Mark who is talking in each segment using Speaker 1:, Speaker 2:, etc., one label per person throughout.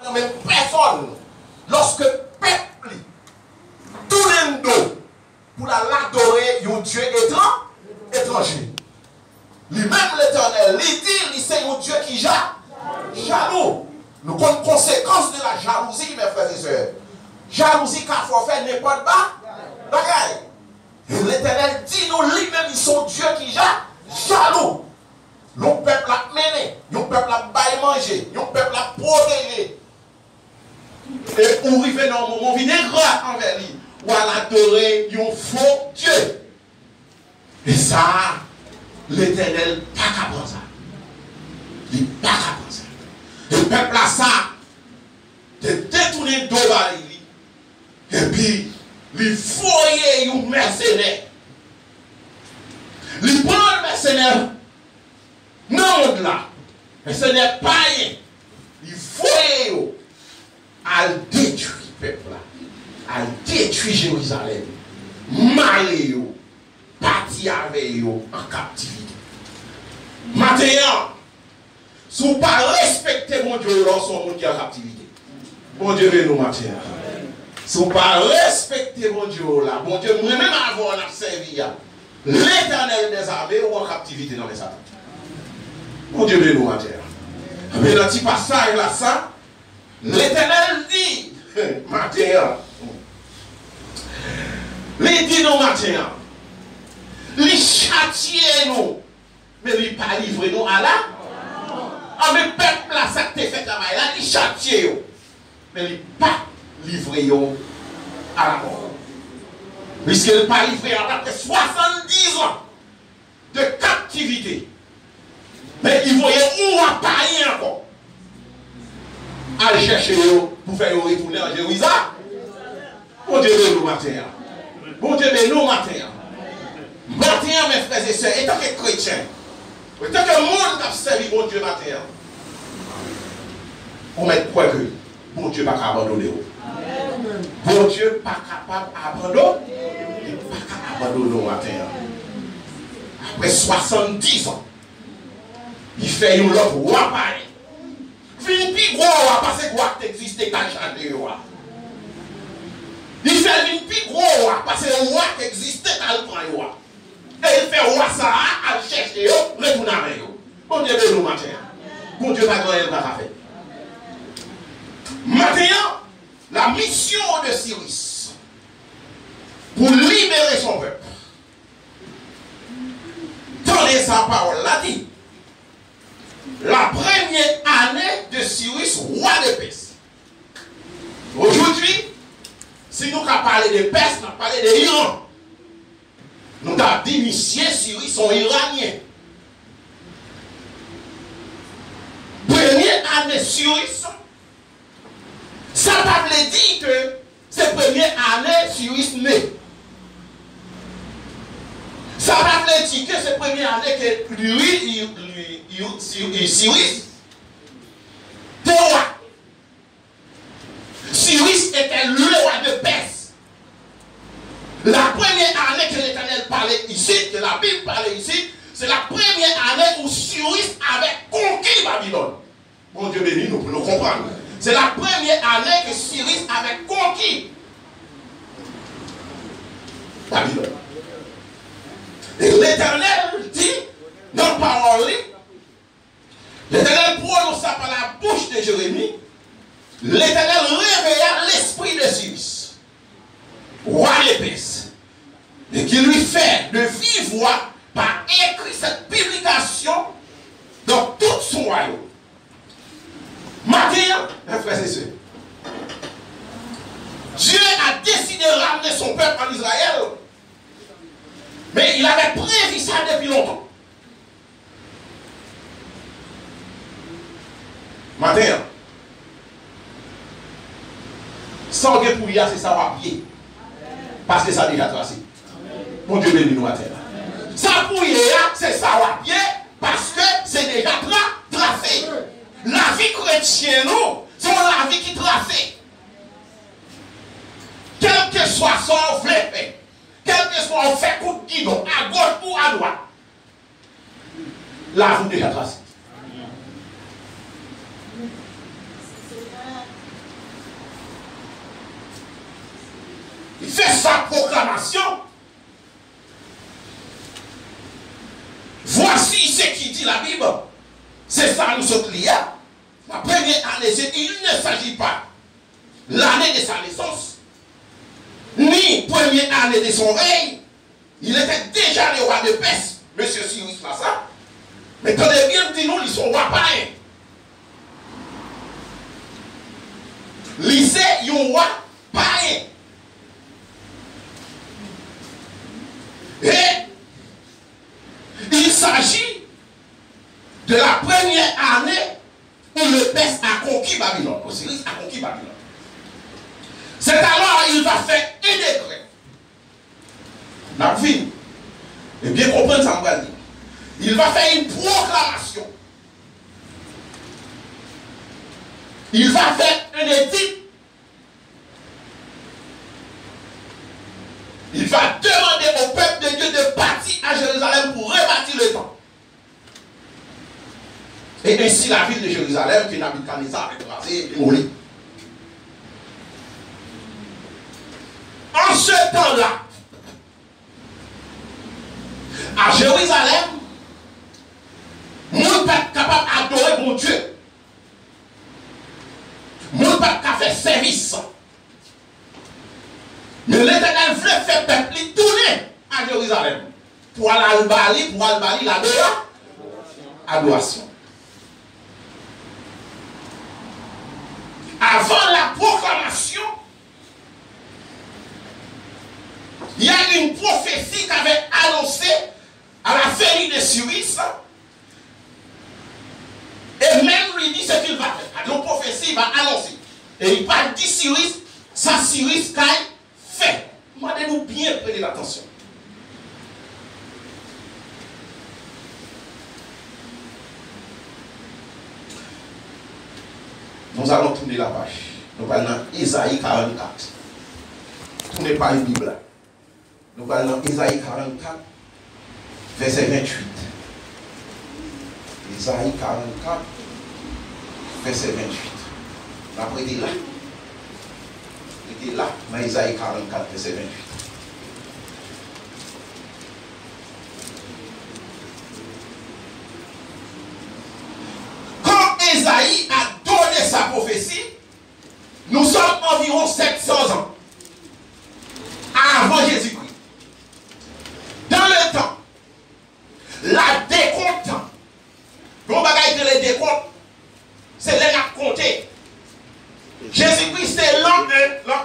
Speaker 1: Non, mais personne, lorsque peuple tourne le dos pour l'adorer, un Dieu étranger. Lui-même l'Éternel, il dit, c'est un Dieu qui jaloux. Nous connaissons les conséquences de la jalousie, mes frères et sœurs. Jalousie qu'a fait n'importe quoi. L'Éternel dit, nous, lui-même, ils sont Dieu qui jaloux. Nos peuple a mené, nos peuple a baillé manger, nos peuple a protégé. Et pour arriver dans le moment, il est grave envers lui. Ou à l'adorer, un faux Dieu. Et ça, l'Éternel n'a pas qu'à prendre ça. Il n'a pas qu'à prendre ça. Le peuple a ça, de détourner deux barils. Et puis, il foyer un mercenaire. Il prend le mercenaire. Non, là. Mais ce n'est pas rien. Il foyer à détruire le peuple là. À détruire Jérusalem. Maler yo. Partir avec yo en captivité. Maintenant, si vous ne pas respecter mon Dieu, là, son monde qui est en captivité. Bon Dieu, veut nous maintenant. Si vous ne pas respecter mon Dieu, là, bon Dieu, même avant de servir, l'Éternel des armées ou en captivité dans les attaques. Bon Dieu, veut nous maintenant. Mais dans ce passage là, ça, l'Éternel dit, maintenant, il dit nous maintenant, il châtie nous, mais il pas livré nous à la. Ah, mais peuple là, ça te fait travail là, il châtie nous, mais il pas livré à la mort. Puisqu'il n'est pas livré après 70 ans de captivité. Mais il voyait où on a parié encore. Aller chercher pour faire retourner en Jérusalem. Bon Dieu, nous matin. Bon Dieu, nous matin. Matin, mes frères et sœurs, et tant que chrétiens, et tant que monde qui a servi bon Dieu matin, on met quoi que bon Dieu n'est pas capable d'abandonner. Bon Dieu n'est pas capable d'abandonner. Il n'est pas capable d'abandonner matin. Après 70 ans, il fait une autre roi pareil. Fin plus gros roi parce que roi existe quand chanter roi. Il fait une plus gros roi parce que roi existe quand le prend roi. Et il fait roi ça à chercher retourner avec eux. Bon Dieu nous matin. Bon Dieu pas grand pas faire. Maintenant, la mission de Cyrus pour libérer son peuple. Tendez sa parole là dit. La première année de Cyrus, roi de Perse. Aujourd'hui, si nous avons parlé de Perse, nous avons parlé de l'Iran. Nous avons d'initier Cyrus sont Iraniens. Première année Cyrus, ça ne veut pas dire que c'est première année Cyrus né. Ça va dire que c'est première année que Cyrus était roi. Cyrus était le roi de Perse. La première année que l'Éternel parlait ici, que la Bible parlait ici, c'est la première année où Cyrus avait conquis Babylone. Bon Dieu béni, nous pouvons comprendre. C'est la première année que Cyrus avait conquis Babylone. Et l'Éternel dit, dans la parole, l'Éternel prononça par la bouche de Jérémie, l'Éternel réveilla l'esprit de Cyrus, roi de Perse, et qui lui fait de vive voix par écrit cette publication dans tout son royaume. Maintenant, mes frères et sœurs, Dieu a décidé de ramener son peuple en Israël. Mais il avait prévu ça depuis longtemps. Matin, sans que pour y c'est ça va pied. Parce que ça a déjà tracé. Mon Dieu béni nous matin. Ça pour y c'est ça va pied parce que c'est déjà tracé. La vie chrétienne, nous, c'est la vie qui tracée. Quel que soit son fait. Quel que soit on fait coup de guidon, à gauche ou à droite, la route déjà tracée. il fait sa proclamation. Voici ce qui dit la Bible. C'est ça nous sommes liés. La première année, il ne s'agit pas l'année de sa naissance, ni première année de son règne. Il était déjà le roi de Perse, monsieur Cyrus Massa. Mais tenez bien, dis-nous, ils sont rois païens. Lycée, ils sont rois païens. Et il s'agit de la première année où le Perse a conquis Babylone. Osiris a conquis Babylone. C'est alors qu'il va faire un décret. La vie. Et bien comprendre ça, on va dire. Il va faire une proclamation. Il va faire un édit. Il va demander au peuple de Dieu de partir à Jérusalem pour rebâtir le temple. Et ainsi la ville de Jérusalem, qui n'habite qu'à Nézar, est rasée et démolie. En ce temps-là, à Jérusalem, mon peuple capable d'adorer mon Dieu. Mon peuple qui a fait service. Mais l'Éternel voulait faire peuple tourner à Jérusalem pour aller l'adoration. Avant la proclamation, il y a une prophétie qui avait annoncé à la venue de Cyrus. Et même lui dit ce qu'il va faire. Donc, prophétie va annoncer. Et il va dire Cyrus, ça Cyrus qu'il fait. Demandez-nous bien prêter l'attention. Nous allons tourner la page. Nous allons dans Isaïe 44. Tournez pas une Bible. Nous allons dans Isaïe 44, verset 28. Isaïe 44, verset 28. Après, il est là. Il est là, dans Isaïe 44, verset 28. Quand Isaïe a donné sa prophétie, nous sommes environ 700 ans avant Jésus-Christ. Dans le temps, la décompte, on va dire les décomptes, c'est les à compter. Jésus-Christ, c'est l'an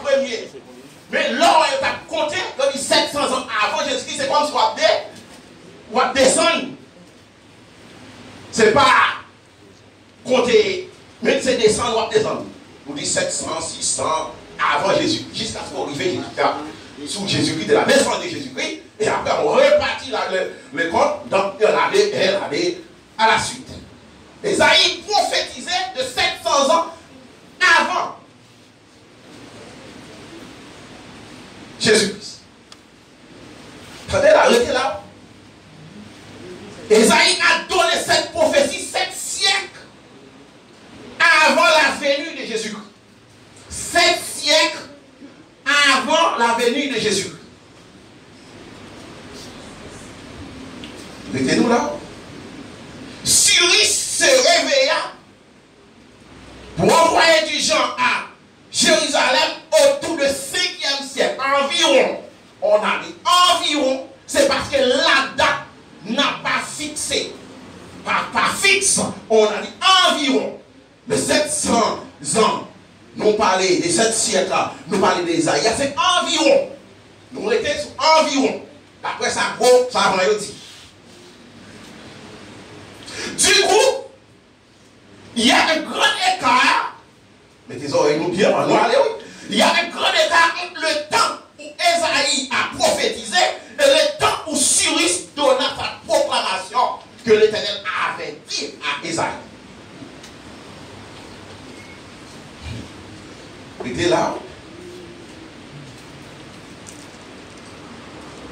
Speaker 1: premier. Mais l'an est à compter, comme 700 ans avant Jésus-Christ, c'est comme si on va descendre. C'est pas compter, mais c'est descendre, on va descendre. On dit 700, 600 avant Jésus, jusqu'à ce qu'on arrive sous Jésus-Christ, de la naissance de Jésus-Christ, et après on repartit le compte dans l'année et l'année à la suite. Isaïe prophétisait de 700 ans avant Jésus-Christ. Attendez là, arrêtez là. Isaïe a donné cette prophétie 7 siècles avant la venue de Jésus-Christ. 7 siècles avant la venue de Jésus-Christ. Mettez-nous là. Cyrus se réveilla pour envoyer du gens à Jérusalem autour du 5e siècle. Environ, on a dit environ, c'est parce que la date n'a pas fixé. Pas fixe, on a dit environ. Mais 700 ans, nous parlons de 7 siècles là, nous parlons d'Isaïe, c'est environ. Nous étions sur environ. Après ça, gros, ça va dit. Du coup, il y a un grand écart. Mettez les oreilles nous bien, nous allez, oui. Il y a un grand écart entre le temps où Isaïe a prophétisé et le temps où Cyrus donna sa proclamation que l'Éternel avait dit à Isaïe. Mettez là.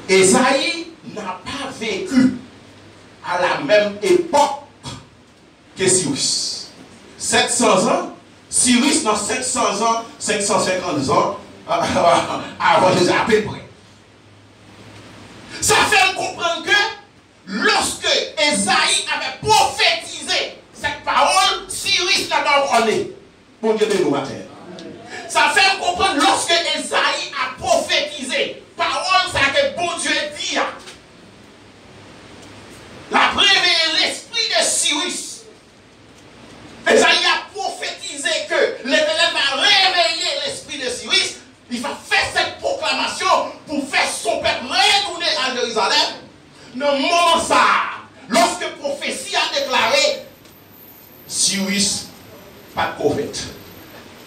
Speaker 1: Isaïe n'a pas vécu à la même époque que Cyrus. 700 ans, Cyrus dans 500 ans, 550 ans, avant Jésus à peu près. Ça fait comprendre que lorsque Esaïe avait prophétisé cette parole, Cyrus l'a donné. Mon Dieu, nous matin. Ça fait comprendre lorsque Esaïe a prophétisé, parole, ça que bon Dieu dit. La réveillé l'esprit de Cyrus. Esaïe a prophétisé que l'Éternel va réveiller l'esprit de Cyrus. Il va faire cette proclamation pour faire son peuple retourner à Jérusalem. Dans le moment ça, lorsque prophétie a déclaré, Cyrus, pas de prophète.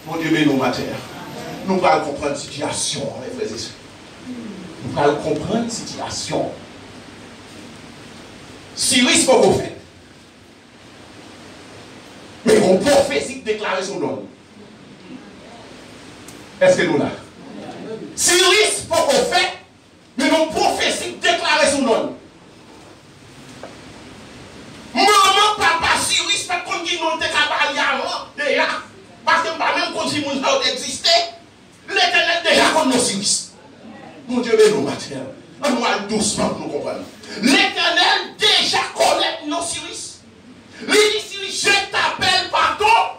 Speaker 1: Mon Dieu, mais nous matin, nous allons comprendre la situation, mes frères et sœurs. Nous allons comprendre la situation. Cyrus, pas prophète. Mais on prophétie déclarer son nom. Est-ce que nous là? Cyrus, pas prophète, mais on prophétie déclarer son nom. Maman, papa, Cyrus, pas qu'on dit non, t'es capable avant, déjà. Parce que pas même quand si mon homme existait, l'Éternel déjà connaît Cyrus. Mon Dieu, mais nous matin, on va doucement pour nous comprendre. L'Éternel déjà connaît nos Cyrus. Il dit Cyrus, je t'appelle pardon.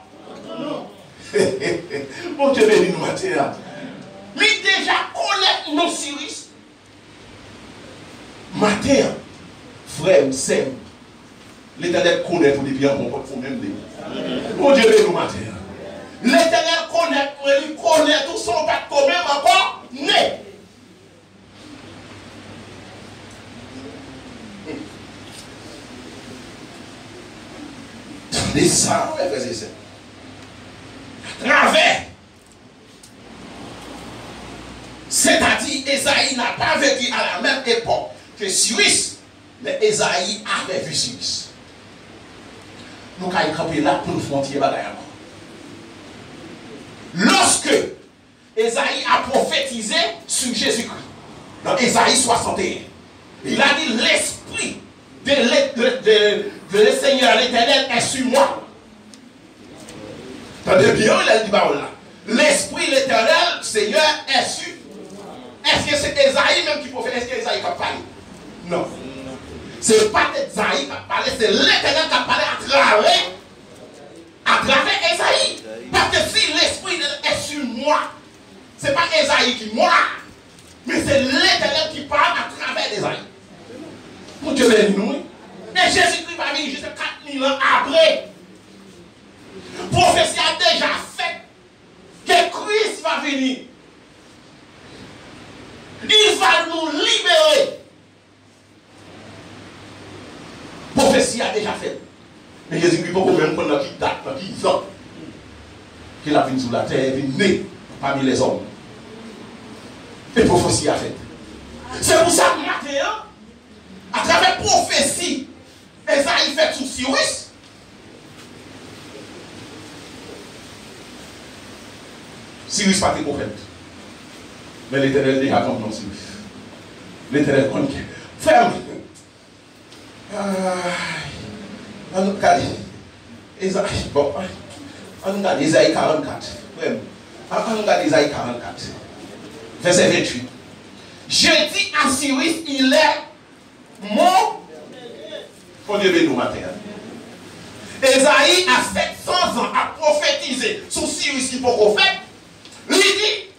Speaker 1: Mon Dieu, mais nous matin. Il déjà connaît nos Cyrus. Matin, frère, sœur, l'Éternel connaît pour des biens, mon pote, faut même dire. Mon Dieu, mais nous matin. L'Éternel connaît, il connaît tout son père quand même encore né. Tenez ça, mes frères et sœurs. À travers. C'est-à-dire, Esaïe n'a pas vécu à la même époque que Cyrus, mais Esaïe avait vu Cyrus. Nous avons campé là pour nous frontières bagaille. Lorsque Esaïe a prophétisé sur Jésus-Christ, dans Esaïe 61, il a dit l'esprit de le Seigneur l'Éternel est sur moi. Attendez bien, il a dit bah là. L'esprit de l'Éternel, Seigneur, est sur. Est-ce que c'est Esaïe même qui prophétise? Est-ce que Esaïe qui a parlé? Non. Ce n'est pas Esaïe qui a parlé, c'est l'Éternel qui a parlé à travers Esaïe. Parce que si l'esprit est sur moi, ce n'est pas Esaïe qui moi, mais c'est l'Éternel qui parle à travers Esaïe. Mon Dieu béni nous. Et Jésus-Christ va venir juste 4000 ans après. Prophétie a déjà fait que Christ va venir. Il va nous libérer. Prophétie a déjà fait. Mais Jésus-Christ ne peut pas même prendre qui date, qui ans qu'il a venu sur la terre, il est né parmi les hommes. Et prophétie a fait. C'est pour ça que maintenant, à travers prophétie, Esaïe fait sous Cyrus. Cyrus pas de prophète. Mais l'Éternel déjà comme non Cyrus. L'Éternel connaît. Frère, on regarde Esaïe, bon, on regarde Esaïe 44. Frère, on regarde Esaïe 44. Verset 28. Je dis à Cyrus, il est mon. Faut Dieu bénisse nous matin. Esaïe, à 700 ans, a prophétisé sur Cyrus qui est prophète. Il dit,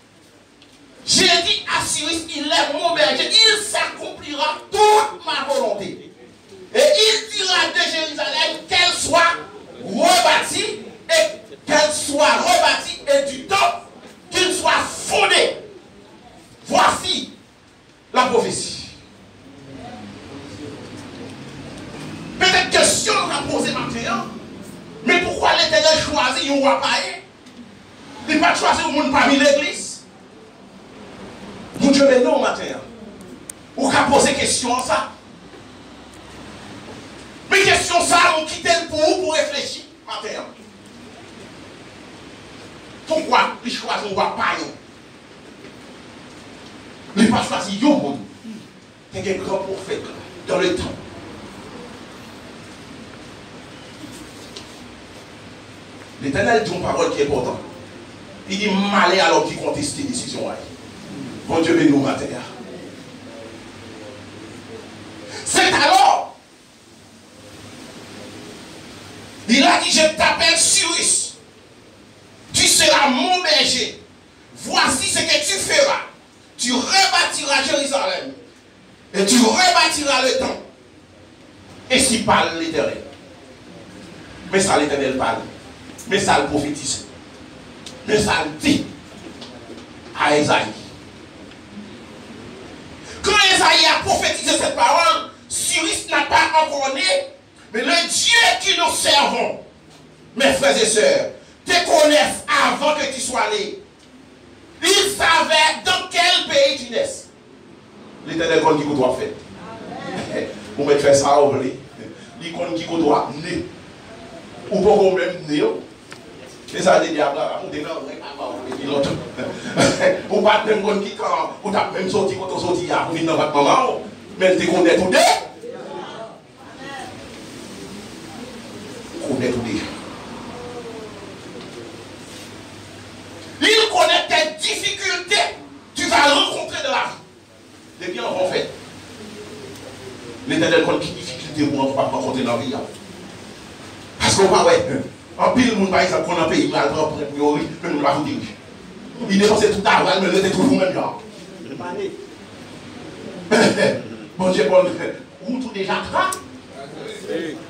Speaker 1: j'ai dit à Cyrus, il est mon berger, il s'accomplira toute ma volonté. Et il dira de Jérusalem qu'elle soit rebâtie, et qu'elle soit rebâtie, et du temps qu'il soit fondé. Voici la prophétie. Peut-être question à poser maintenant, mais pourquoi l'Éternel choisit un roi païen? Il n'a pas choisi un monde parmi l'église. Mon Dieu, mais non, matin. Ou qu'à poser question ça. Mais question ça, on quitte le pour réfléchir, matin. Pourquoi il choisit un roi païen? Il n'a pas choisi un monde. Il y a un grand prophète dans le temps. L'Éternel dit une parole qui est importante. Il dit malé alors qui conteste les décisions. Bon Dieu bénisse nous matin. C'est alors. Il a dit, je t'appelle Cyrus. Tu seras mon berger. Voici ce que tu feras. Tu rebâtiras Jérusalem. Et tu rebâtiras le temple. Et si parle l'Éternel. Mais ça l'Éternel parle. Mais ça le prophétise. Mais ça le dit à Esaïe. Quand Esaïe a prophétisé cette parole, Cyrus n'a pas encore né. Mais le Dieu qui nous servons, mes frères et sœurs, te connaissent avant que tu sois né. Il savait dans quel pays tu naisses. L'Éternel connaît qui doit faire. Vous mettez ça au blé. Il connaît qui doit né. Ou pas même né. Et ça dit diable là, on est dans l'autre. Ou pas même qu'on qui quand on t'a même sorti quand on sorti à venir dans votre maman, mais tu connais tout déjà. Connaît tout déjà. Il connaît tes difficultés, tu vas rencontrer de la vie. Les biens en fait. L'Éternel connaît qui difficulté pour ne pas rencontrer dans la vie. Parce qu'on va ouais. En pile, le monde par exemple, qu'on a payé mal pour priori, mais nous ne va vous dire. Il dépensait tout à l'heure, mais il était toujours même là. Bon Dieu, ou tout déjà tra,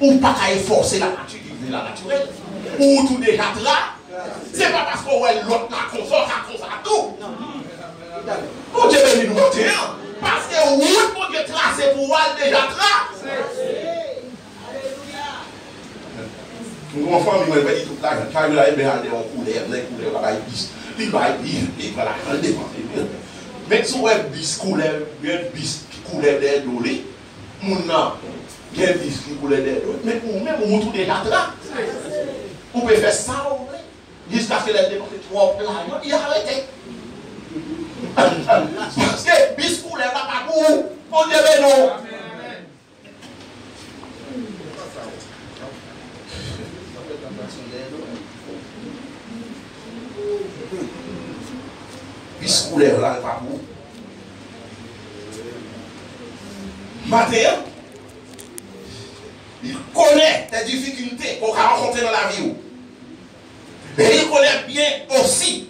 Speaker 1: ou pas qu'à efforcer la nature, la naturelle, ou tout déjà tra, c'est pas parce qu'on voit l'autre là qu'on sort à tout. Bon Dieu, bénis nous matin, parce que route pour Dieu tracé pour voir déjà tra. Mon enfant, il m'a dit tout là, quand il a aimé aller en couleur, il va aller bis. Il va aller en défense. Mais si vous avez bis couleur, bis couleur d'air dolé, mon nom, il y a bis couleur d'air dolé, mais vous-même, vous tout déjà là. Vous pouvez faire ça, jusqu'à ce que les défenses soient pleins, il a arrêté. Parce que bis couleur n'a pas goût, on devait non. Bis couleur là, pas pour. Matin, il connaît les difficultés qu'on va rencontrer dans la vie. Et il connaît bien aussi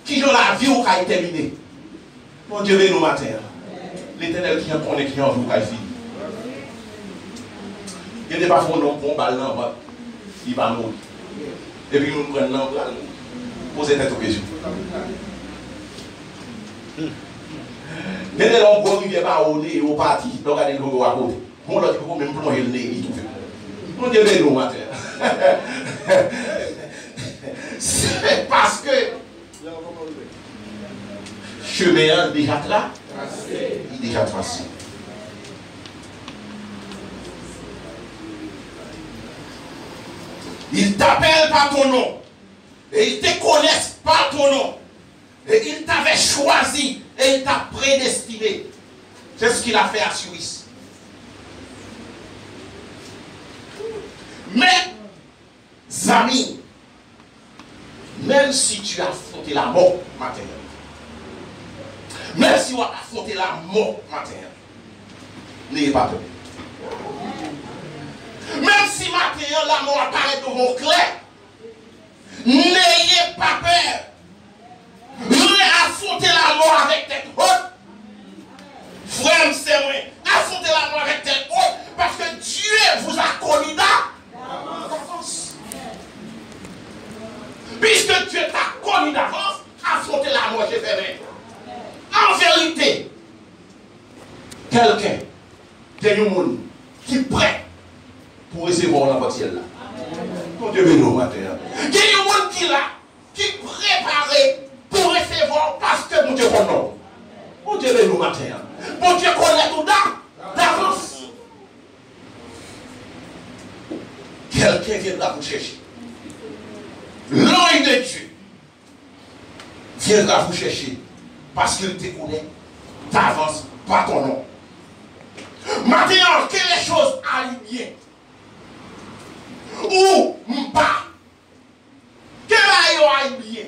Speaker 1: qui dans la vie où il terminé. Mon Dieu, nous matin. L'Éternel qui en connaît qui en joue qu'il finit. Il n'est pas fond non pour balle dans il va mourir. Et puis nous prenons l'angle là, posez tête aux questions. Mais les gens qui viennent pas au nez au parti, donc regardez le logo à côté. Bon, l'autre il faut même plonger le nez, il trouve. Mon Dieu, nous matin. C'est parce que chemin déjà tracé, il est déjà tracé. Il t'appelle par ton nom. Et il te connaissent par ton nom. Et il t'avait choisi. Et il t'a prédestiné. C'est ce qu'il a fait à Suisse. Mais, amis, même si tu as affronté la mort matérielle, même si tu as affronté la mort matérielle, n'ayez pas peur. Même si maintenant la mort apparaît devant clair, n'ayez pas peur. Affrontez la mort avec tête haute. Frère, c'est moi. Affrontez la mort avec tête haute parce que Dieu vous a connu d'avance. Puisque Dieu t'a connu d'avance, affrontez la mort, j'ai fait. En vérité, quelqu'un, il y a un monde qui est prêt pour recevoir la bâtisse là. Mon Dieu béni au matin. Il y a un monde qui est là, qui est préparé pour recevoir parce que mon Dieu connaît. Mon Dieu béni au matin. Mon Dieu connaît tout d'avance. Quelqu'un viendra vous chercher. L'ange de Dieu viendra vous chercher parce qu'il te connaît d'avance par ton nom. Maintenant, que les choses aillent bien. Ou pas. Que aillent bien.